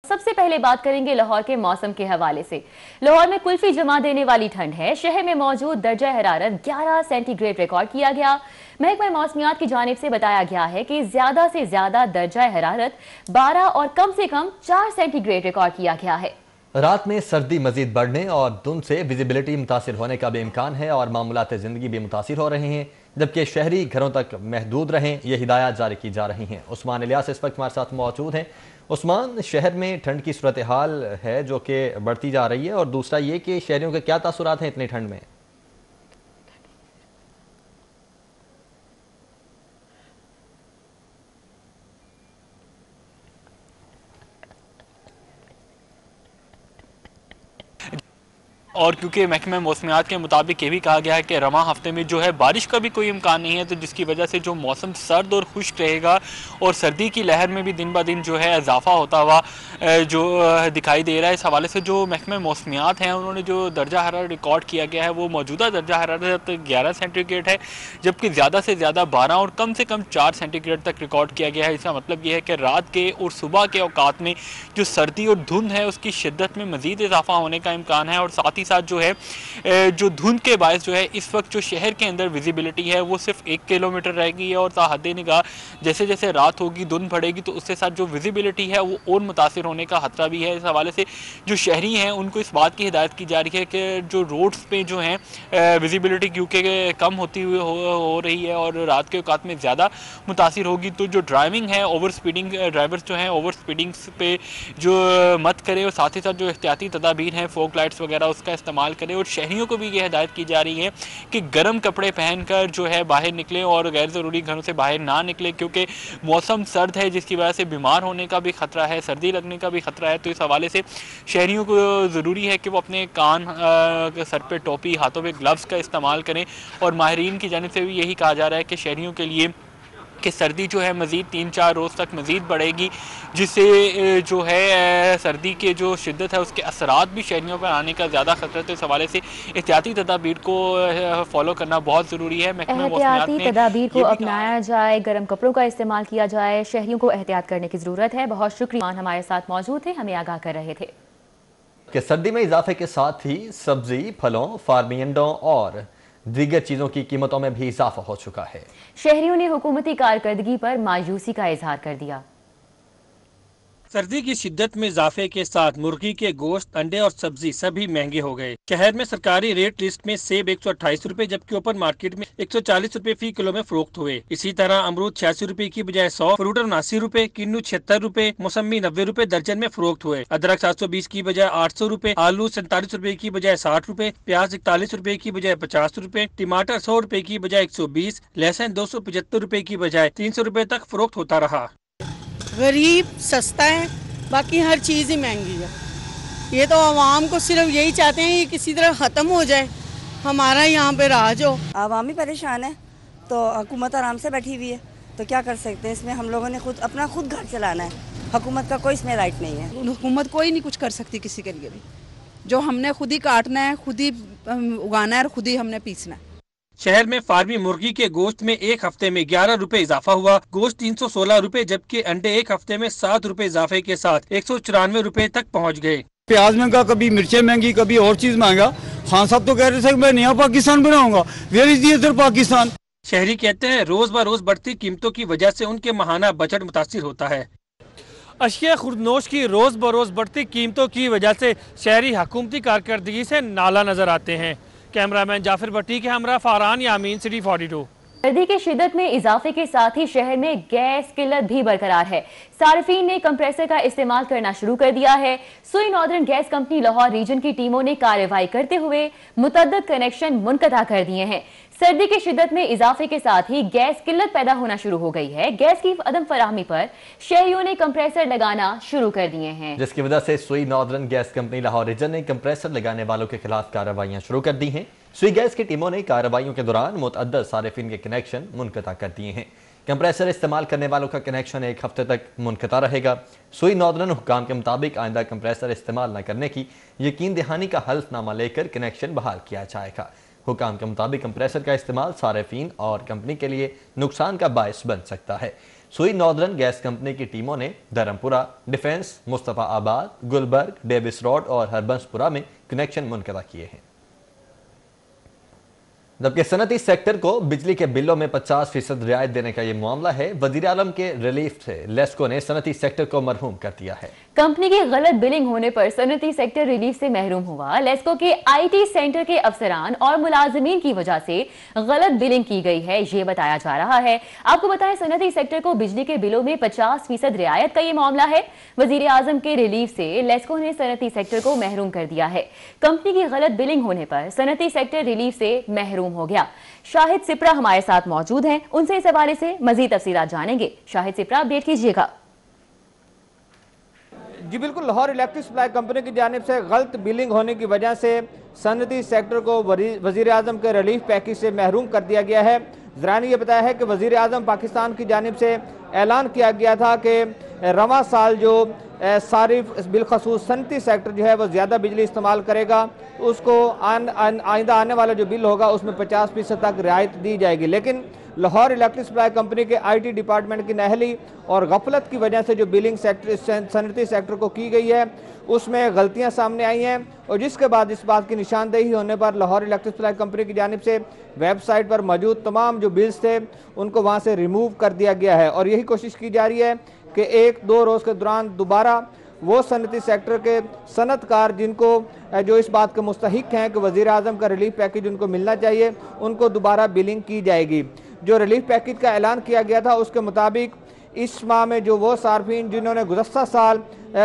सबसे पहले बात करेंगे लाहौर के मौसम के हवाले से। लाहौर में कुल्फी जमा देने वाली ठंड है। शहर में मौजूद दर्जा हरारत 11 सेंटीग्रेड रिकॉर्ड किया गया। महकमा मौसमियात की जानिब से बताया गया है कि ज्यादा से ज्यादा दर्जा हरारत 12 और कम से कम 4 सेंटीग्रेड रिकॉर्ड किया गया है। रात में सर्दी मजीद बढ़ने और धुंध से विजिबिलिटी मुतासिर होने का भी इम्कान है और मामूलात ज़िंदगी भी मुतासिर हो रहे हैं, जबकि शहरी घरों तक महदूद रहें ये हिदायत जारी की जा रही हैं। उस्मान इलियास इस वक्त हमारे साथ मौजूद हैं। उस्मान, शहर में ठंड की सूरत हाल है जो कि बढ़ती जा रही है, और दूसरा ये कि शहरियों के क्या तासुरात हैं इतनी ठंड में? और क्योंकि महकमा मौसमियात के मुताबिक ये भी कहा गया है कि रवां हफ्ते में जो है बारिश का भी कोई इम्कान नहीं है, तो जिसकी वजह से जो मौसम सर्द और खुश्क रहेगा और सर्दी की लहर में भी दिन ब दिन जो है इजाफा होता हुआ जो दिखाई दे रहा है। इस हवाले से जो महकमा मौसमियात हैं उन्होंने जो दर्जा हरारत रिकॉर्ड किया गया है वो मौजूदा दर्जा हरारत 11 सेंटीग्रेड है, जबकि ज़्यादा से ज़्यादा 12 और कम से कम 4 सेंटीग्रेड तक रिकॉर्ड किया गया है। इसका मतलब ये है कि रात के और सुबह के औकात में जो सर्दी और धुंध है उसकी शिद्दत में मज़ीद इजाफा होने का इम्कान है। और साथ ही साथ जो है जो धुंध के बायस जो है इस वक्त जो शहर के अंदर विजिबिलिटी है वो सिर्फ 1 किलोमीटर रहेगी और ताहद्दे निगाह जैसे जैसे रात होगी धुंध बढ़ेगी तो उसके साथ जो विजिबिलिटी है वो और मुतासिर होने का खतरा भी है। इस हवाले से जो शहरी हैं उनको इस बात की हिदायत की जा रही है कि जो रोड्स पे जो हैं विजिबिलिटी क्योंकि कम होती हुई हो रही है और रात के औकात में ज़्यादा मुतासिर होगी, तो जो ड्राइविंग है ओवर स्पीडिंग ड्राइवर्स जो हैं ओवर स्पीडिंग पे जो मत करें और साथ ही साथ जो एहतियाती तदाबीर हैं फॉग लाइट्स वगैरह उसका इस्तेमाल करें। और शहरियों को भी ये हिदायत की जा रही है कि गर्म कपड़े पहनकर जो है बाहर निकलें और गैर ज़रूरी घरों से बाहर ना निकलें, क्योंकि मौसम सर्द है जिसकी वजह से बीमार होने का भी ख़तरा है, सर्दी लगने का भी ख़तरा है। तो इस हवाले से शहरियों को ज़रूरी है कि वो अपने कान सर पे टोपी हाथों पे ग्लव्स का इस्तेमाल करें। और माहिरीन की जानिब से भी यही कहा जा रहा है कि शहरियों के लिए कि सर्दी जो है मज़ीद 3-4 रोज़ तक मज़ीद बढ़ेगी, जिससे जो है सर्दी के जो शिद्दत है उसके असरात भी शहरियों पर आने का ज़्यादा खतरा है। तो इस हवाले से एहतियाती तदाबीर को फॉलो करना बहुत ज़रूरी है। एहतियाती तदाबीर को अपनाया जाए, गर्म कपड़ों का इस्तेमाल किया जाए, शहरियों को एहतियात करने की ज़रूरत है। बहुत शुक्रिया, हमारे साथ मौजूद थे, हमें आगाह कर रहे थे कि सर्दी में इजाफे के साथ ही सब्जी, फलों, फार्मी अंडों और दीगर चीजों की कीमतों में भी इजाफा हो चुका है। शहरियों ने हुकूमती कारकर्दगी पर मायूसी का इजहार कर दिया। सर्दी की शिद्दत में इजाफे के साथ मुर्गी के गोश्त, अंडे और सब्जी सभी महंगे हो गए। शहर में सरकारी रेट लिस्ट में सेब 128 रुपए जबकि ओपन मार्केट में 140 रुपए फी किलो में फरोख्त हुए। इसी तरह अमरूद 86 रुपए की बजाय 100, फ्रूट 79 रुपए, किन्नू 76 रुपए, मौसमी 90 रुपए दर्जन में फरोख्त हुए। अदरक 720 की बजाय 800 रुपए, आलू 47 रुपए की बजाय 60 रुपए, प्याज 41 रुपए की बजाय 50 रुपए, टमाटर 100 रुपए की बजाय 120, लहसुन 275 रुपए की बजाय 300 रुपए तक फरोख्त होता रहा। गरीब सस्ता है, बाकी हर चीज़ ही महंगी है। ये तो आवाम को सिर्फ यही चाहते हैं कि किसी तरह ख़त्म हो जाए, हमारा यहाँ पे राज हो। आवाम ही परेशान है तो हुकूमत आराम से बैठी हुई है, तो क्या कर सकते हैं। इसमें हम लोगों ने खुद घर चलाना है, हुकूमत का कोई इसमें राइट नहीं है। हुकूमत कोई नहीं कुछ कर सकती किसी के लिए भी, जो हमने खुद ही काटना है, खुद ही उगाना है और खुद ही हमने पीसना है। शहर में फार्मी मुर्गी के गोश्त में एक हफ्ते में 11 रुपए इजाफा हुआ। गोश्त 316 रुपए जबकि अंडे एक हफ्ते में 7 रुपए इजाफे के साथ 194 रुपए तक पहुंच गए। प्याज महंगा, कभी मिर्चें महंगी, कभी और चीज महंगा। खान साहब तो कह रहे थे मैं नया पाकिस्तान बनाऊंगा, where is the other Pakistan. शहरी कहते हैं रोज ब रोज बढ़ती कीमतों की वजह से उनके माहाना बजट मुतासिर होता है। अशिया खुर्दनोश की रोज ब रोज बढ़ती कीमतों की वजह से शहरी हुकूमती कारकर्दगी से नाला नजर आते हैं। कैमरामैन जाफिर भट्टी के हमरा फारान यामीन, सिटी 42। सर्दी की शिद्दत में इजाफे के साथ ही शहर में गैस किल्लत भी बरकरार है। सार्फिन ने कंप्रेसर का इस्तेमाल करना शुरू कर दिया है। Sui Northern Gas Company Lahore region की टीमों ने कार्रवाई करते हुए मुतअद्दिद कनेक्शन मुनक़ता कर दिए हैं। सर्दी की शिद्दत में इजाफे के साथ ही गैस किल्लत पैदा होना शुरू हो गई है। गैस की अदम फराहमी पर शहरियों ने कंप्रेसर लगाना शुरू कर दिए हैं, जिसकी वजह से Sui Northern Gas Company Lahore region ने कंप्रेसर लगाने वालों के खिलाफ कार्रवाइयां शुरू कर दी हैं। सुई गैस की टीमों ने कार्रवाइयों के दौरान मुतअद्दिद सारिफिन के कनेक्शन मुनक़ता कर दिए हैं। कंप्रेसर इस्तेमाल करने वालों का कनेक्शन 1 हफ्ते तक मुनक़ता रहेगा। सुई नॉर्दर्न हुक्काम के मुताबिक आइंदा कंप्रेसर इस्तेमाल न करने की यकीन दहानी का हल्फनामा लेकर कनेक्शन बहाल किया जाएगा। हुक्काम के मुताबिक कंप्रेसर का इस्तेमाल सारिफिन और कंपनी के लिए नुकसान का बायस बन सकता है। सुई नॉर्दर्न गैस कंपनी की टीमों ने धर्मपुरा, डिफेंस, मुस्तफा आबाद, गुलबर्ग, डेविस रोड और हरबंसपुरा में कनेक्शन मुनक़दा किए हैं। जबकि सनती सेक्टर को बिजली के बिलों में 50% रियायत देने का ये मामला है। वजीर आलम के रिलीफ से लेस्को ने सनती सेक्टर को मरहूम कर दिया है। कंपनी की गलत बिलिंग होने पर सनती सेक्टर रिलीफ से महरूम हुआ। लेस्को के IT सेंटर के अफसरान और मुलाजिमीन की वजह से गलत बिलिंग की गई है, ये बताया जा रहा है। आपको बताएं, सनती सेक्टर को बिजली के बिलों में 50% रियायत का ये मामला है। वजीर आजम के रिलीफ से लेस्को ने सनती सेक्टर को महरूम कर दिया है। कंपनी की गलत बिलिंग होने पर सनती सेक्टर रिलीफ से महरूम हो गया। शाहिद सिप्रा हमारे साथ मौजूद हैं, उनसे इस हवाले से मजीद तफसीलात जानेंगे। शाहिद सिप्रा, अपडेट कीजिएगा। जी बिल्कुल, लाहौर इलेक्ट्रिक सप्लाई कंपनी की जानिब से गलत बिलिंग होने की वजह से सनती सेक्टर को वजीर आजम के रिलीफ पैकेज से महरूम कर दिया गया है। ज़रा ने यह बताया है कि वजीर आजम पाकिस्तान की जानिब से ऐलान किया गया था कि रवां साल जो सारिफ बिलखसूस सनती सेक्टर जो है वो ज़्यादा बिजली इस्तेमाल करेगा, उसको आइंदा आने वाला जो बिल होगा उसमें 50% तक रियायत दी जाएगी। लेकिन लाहौर इलेक्ट्रिक सप्लाई कंपनी के IT डिपार्टमेंट की नाअहली और गफलत की वजह से जो बिलिंग सनती सेक्टर को की गई है उसमें गलतियां सामने आई हैं, और जिसके बाद इस बात की निशानदेही होने पर लाहौर इलेक्ट्रिक सप्लाई कंपनी की जानिब से वेबसाइट पर मौजूद तमाम जो बिल्स थे उनको वहाँ से रिमूव कर दिया गया है। और यही कोशिश की जा रही है कि 1-2 रोज़ के दौरान दोबारा वो सनती सेक्टर के सनतकार जिनको जो इस बात के मुस्तहिक हैं कि वज़ीर आज़म का रिलीफ पैकेज उनको मिलना चाहिए, उनको दोबारा बिलिंग की जाएगी। जो रिलीफ पैकेज का ऐलान किया गया था उसके मुताबिक इस माह में जो वो सार्फिन जिन्होंने गुज़श्ता साल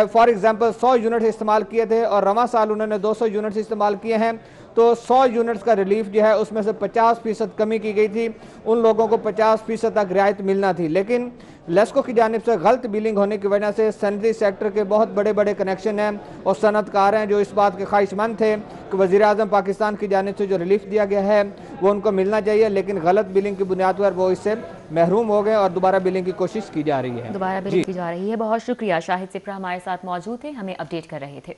फॉर एग्जांपल 100 यूनिट्स इस्तेमाल किए थे और रवां साल उन्होंने 200 यूनिट्स इस्तेमाल किए हैं, तो 100 यूनिट्स का रिलीफ जो है उसमें से 50% कमी की गई थी। उन लोगों को 50% तक रियायत मिलना थी, लेकिन लेस्को की जानिब से गलत बिलिंग होने की वजह से सनती सेक्टर के बहुत बड़े बड़े कनेक्शन हैं और सनतकार हैं जो इस बात के ख्वाहिशमंद थे कि वज़ीर आज़म पाकिस्तान की जानिब से जो रिलीफ दिया गया है वो उनको मिलना चाहिए, लेकिन गलत बिलिंग की बुनियाद पर वो इससे महरूम हो गए और दोबारा बिलिंग की कोशिश की जा रही है। दोबारा बिलिंग की जा रही है। बहुत शुक्रिया, शाहिद सिप्रा हमारे साथ मौजूद थे, हमें अपडेट कर रहे थे।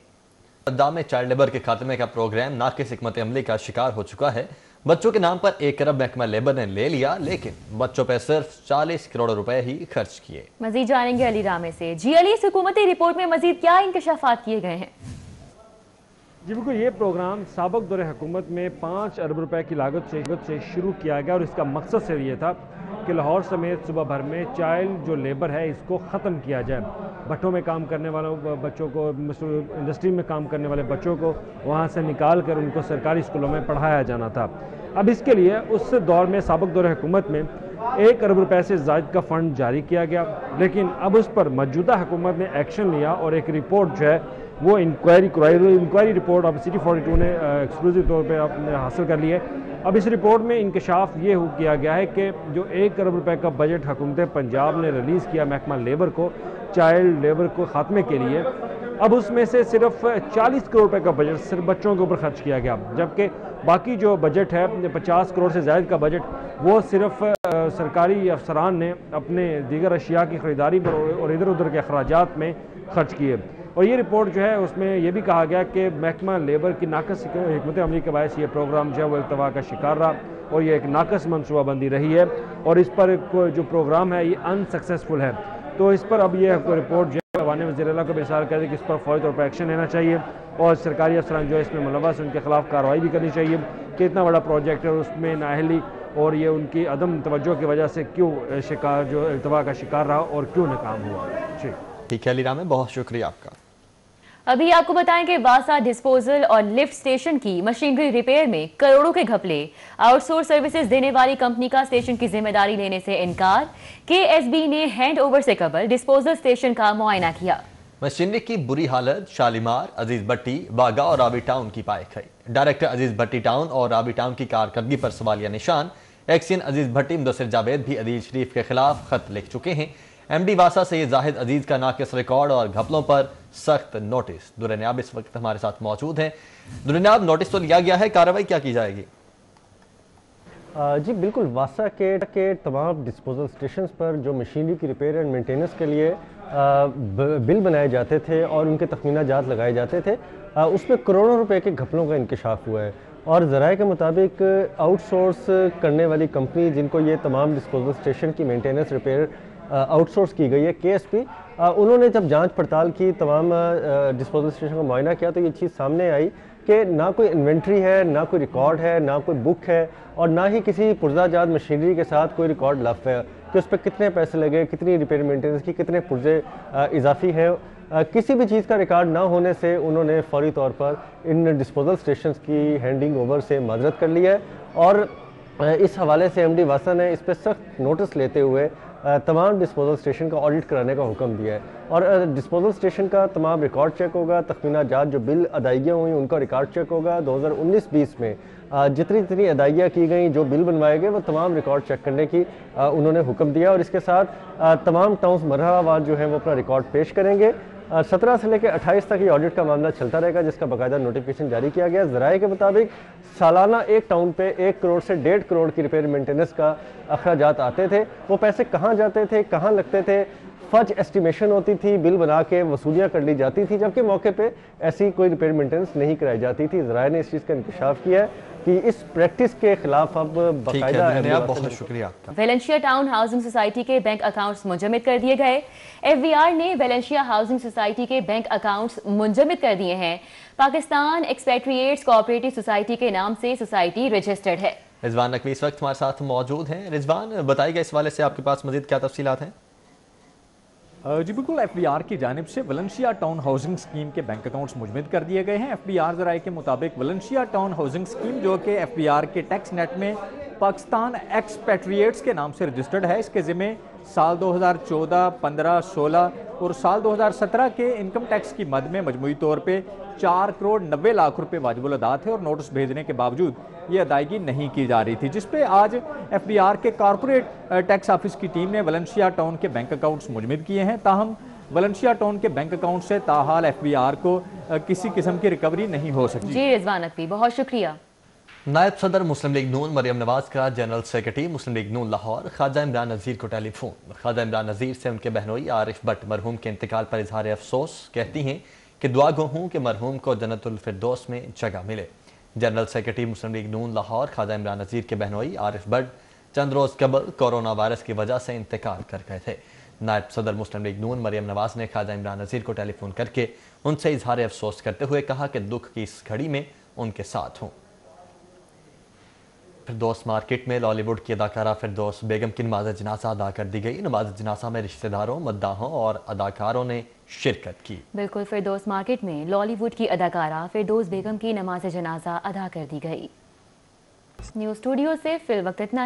सद्दाम में चाइल्ड लेबर के खात्मे का प्रोग्राम नाकिस हिकमत अमली का शिकार हो चुका है। बच्चों के नाम पर 1 अरब महकमा लेबर ने ले लिया, लेकिन बच्चों पर सिर्फ 40 करोड़ रुपए ही खर्च किए। मजीद जानेंगे अली रामे से। जी अली, इस हुकूमती रिपोर्ट में मजीद क्या इंकशाफात किए गए हैं? जी बिल्कुल, ये प्रोग्राम साबिक दौर हुकूमत में 5 अरब रुपए की लागत से शुरू किया गया और इसका मकसद सिर्फ ये था कि लाहौर समेत सूबा भर में चाइल्ड जो लेबर है इसको ख़त्म किया जाए। भट्टों में काम करने वालों बच्चों को, इंडस्ट्री में काम करने वाले बच्चों को वहाँ से निकाल कर उनको सरकारी स्कूलों में पढ़ाया जाना था। अब इसके लिए उस दौर में साबिक दौर हुकूमत में 1 अरब रुपए से ज़ायद का फ़ंड जारी किया गया, लेकिन अब उस पर मौजूदा हुकूमत ने एक्शन लिया और एक रिपोर्ट जो है वो इंक्वायरी रिपोर्ट अब सिटी 42 ने एक्सक्लूसिव तौर पे आपने हासिल कर ली है। अब इस रिपोर्ट में इंकशाफ ये किया गया है कि जो 1 अरब रुपए का बजट हुकूमत पंजाब ने रिलीज़ किया महकमा लेबर को चाइल्ड लेबर को ख़ात्मे के लिए, अब उसमें से सिर्फ 40 करोड़ रुपए का बजट सिर्फ बच्चों के ऊपर खर्च किया गया, जबकि बाकी जो बजट है 50 करोड़ से ज़ायद का बजट वो सिर्फ सरकारी अफसरान ने अपने दीगर अशिया की ख़रीदारी पर और इधर उधर के अखराजात में खर्च किए। और ये रिपोर्ट जो है उसमें यह भी कहा गया कि महकमा लेबर की नाकस हिकमत अमली के बायस ये प्रोग्राम जो है वो इल्तवा का शिकार रहा और ये एक नाकस मनसूबाबंदी रही है और इस पर जो प्रोग्राम है ये अनसक्सेसफुल है। तो इस पर अब ये रिपोर्ट जो है अवान वज़ीर-ए-आला को बेसार कर दी कि इस पर फौरी तौर पर एक्शन लेना चाहिए और सरकारी अफसरान जो है इसमें मुलव्वस उनके खिलाफ कार्रवाई भी करनी चाहिए कि इतना बड़ा प्रोजेक्ट है उसमें नाअहली और ये उनकी अदम तवज्जो की वजह से क्यों शिकार जो इल्तवा का शिकार रहा और क्यों नाकाम हुआ। ठीक है अली रामे, बहुत शुक्रिया आपका। अभी आपको बताएं कि वासा डिस्पोजल और लिफ्ट स्टेशन की मशीनरी रिपेयर में करोड़ों के घपले। आउटसोर्स सर्विसेज देने वाली कंपनी का स्टेशन की जिम्मेदारी लेने से इनकार। KSB ने हैंड ओवर से कबल डिस्पोजल स्टेशन का मुआयना किया। मशीनरी की बुरी हालत शालीमार, अजीज भट्टी, बागा और रावी टाउन की पाई गई। डायरेक्टर अजीज भट्टी टाउन और रावी टाउन की कारकर्दगी पर सवालिया निशान। एक्सियन अजीज भट्टी मुदस्सिर जावेद भी अदील शरीफ के खिलाफ खत लिख चुके हैं। MD वासा सैयद जाहिद अजीज का नाकिस रिकॉर्ड और घपलों पर सख्त नोटिस। दुरनियाब इस वक्त हमारे साथ मौजूद हैं। दुरनियाब, नोटिस तो लिया गया है, कार्रवाई क्या की जाएगी? जी बिल्कुल, वासा के तमाम डिस्पोजल स्टेशंस पर जो मशीनरी की रिपेयर एंड मेंटेनेंस के लिए बिल बनाए जाते थे और उनके तखमीना जात लगाए जाते थे, उसमें करोड़ों रुपए के घपलों का इंकशाफ हुआ है और ज़राए के मुताबिक आउटसोर्स करने वाली कंपनी जिनको ये तमाम डिस्पोजल स्टेशन की मेंटेनेंस रिपेयर आउटसोर्स की गई है KSP। उन्होंने जब जांच पड़ताल की, तमाम डिस्पोजल स्टेशन को मुआयना किया, तो ये चीज़ सामने आई कि ना कोई इन्वेंट्री है, ना कोई रिकॉर्ड है, ना कोई बुक है, और ना ही किसी पुर्जाजात मशीनरी के साथ कोई रिकॉर्ड लफ है कि उस पर कितने पैसे लगे, कितनी रिपेयर मेंटेनेंस की, कितने पुर्जे इजाफी हैं। किसी भी चीज़ का रिकॉर्ड ना होने से उन्होंने फौरी तौर पर इन डिस्पोजल स्टेशन की हैंडिंग ओवर से माजरत कर लिया है, और इस हवाले से MD वासा ने इस पर सख्त नोटिस लेते हुए तमाम डिस्पोजल स्टेशन का ऑडिट कराने का हुक्म दिया है, और डिस्पोजल स्टेशन का तमाम रिकॉर्ड चेक होगा, तखमीना जात जो बिल अदायगियाँ हुई उनका रिकॉर्ड चेक होगा। 2019-20 में जितनी अदायगियाँ की गई, जो बिल बनवाए गए, वो तमाम रिकॉर्ड चेक करने की उन्होंने हुक्म दिया, और इसके साथ तमाम टाउन्स मरहलावार जो है वो अपना रिकॉर्ड पेश करेंगे। 17 से लेकर 28 तक ये ऑडिट का मामला चलता रहेगा, जिसका बाकायदा नोटिफिकेशन जारी किया गया। ज़राए के मुताबिक सालाना एक टाउन पे 1 करोड़ से 1.5 करोड़ की रिपेयर मेंटेनेंस का अखराजात आते थे। वो पैसे कहाँ जाते थे, कहाँ लगते थे, फज एस्टिमेशन होती थी, बिल बना के वसूलियाँ कर ली जाती थी, जबकि मौके पे ऐसी कोई रिपेयर मेंटेनेंस नहीं कराई जाती थी। ज़राए ने इस चीज़ का इंकशाफ किया है कि इस प्रैक्टिस के खिलाफ अब बाकायदा। बहुत शुक्रिया। वेलेंशिया टाउन हाउसिंग सोसाइटी के बैंक अकाउंट्स मुंजमद कर दिए गए। FBR ने वेलेंशिया हाउसिंग सोसाइटी के बैंक अकाउंट्स मुंजमद कर दिए हैं। पाकिस्तान एक्सपेट्रिएट्स कोऑपरेटिव सोसाइटी के नाम से सोसाइटी रजिस्टर्ड है। रिजवान नकवी इस वक्त हमारे साथ मौजूद हैं। रिजवान, बताइएगा इस वाले से आपके पास मजीद क्या तफसीलात हैं? जी बिल्कुल, FBR की जानिब से वेलेंशिया टाउन हाउसिंग स्कीम के बैंक अकाउंट्स मुजमद कर दिए गए हैं। FBR ज़राए के मुताबिक वेलेंशिया टाउन हाउसिंग स्कीम, जो कि FBR के टैक्स नेट में पाकिस्तान एक्सपेट्रिएट्स के नाम से रजिस्टर्ड है, इसके ज़िम्मे साल 2014, 15, 16 और साल 2017 के इनकम टैक्स की मद में मजमूई तौर पे 4 करोड़ 90 लाख रुपए वाजिबुल अदा थे, और नोटिस भेजने के बावजूद ये अदायगी नहीं की जा रही थी, जिस पे आज FBR के कॉर्पोरेट टैक्स ऑफिस की टीम ने वेलेंशिया टाउन के बैंक अकाउंट्स मुजमद किए हैं। ताहम वेलेंशिया टाउन के बैंक अकाउंट से ताहाल FBR को किसी किस्म की रिकवरी नहीं हो सकी। जी रिजवान नकवी, बहुत शुक्रिया। नायब सदर मुस्लिम लीग नून मरियम नवाज का जनरल सेक्रेटरी मुस्लिम लीग नून लाहौर ख्वाजा इमरान नज़ीर को टेलीफोन। ख्वाजा इमरान नज़ीर से उनके बहनोई आरिफ भट्ट मरहूम के इंतकाल पर इजहार अफसोस, कहती हैं कि दुआ गो हूँ कि मरहूम को जन्नतुल फिरदौस में जगह मिले। जनरल सेक्रेटरी मुस्लिम लीग नून लाहौर ख्वाजा इमरान नज़ीर के बहनोई आरिफ भट्ट चंद रोज़ कबल कोरोना वायरस की वजह से इंतकाल कर गए थे। नायब सदर मुस्लिम लीग नून मरियम नवाज ने ख्वाजा इमरान नज़ीर को टेलीफोन करके उनसे इजहार अफसोस करते हुए कहा कि दुख की इस घड़ी में उनके साथ हूँ। फिरदौस मार्केट में लॉलीवुड की अदाकारा फिरदौस बेगम की नमाज जनाजा अदा कर दी गई। नमाज जनाजा में रिश्तेदारों, मद्दाहों और अदाकारों ने शिरकत की। बिल्कुल, फिरदौस मार्केट में लॉलीवुड की अदाकारा फिरदौस बेगम की नमाज जनाजा अदा कर दी गई। न्यूज़ स्टूडियो से फिल वक्त इतना ही।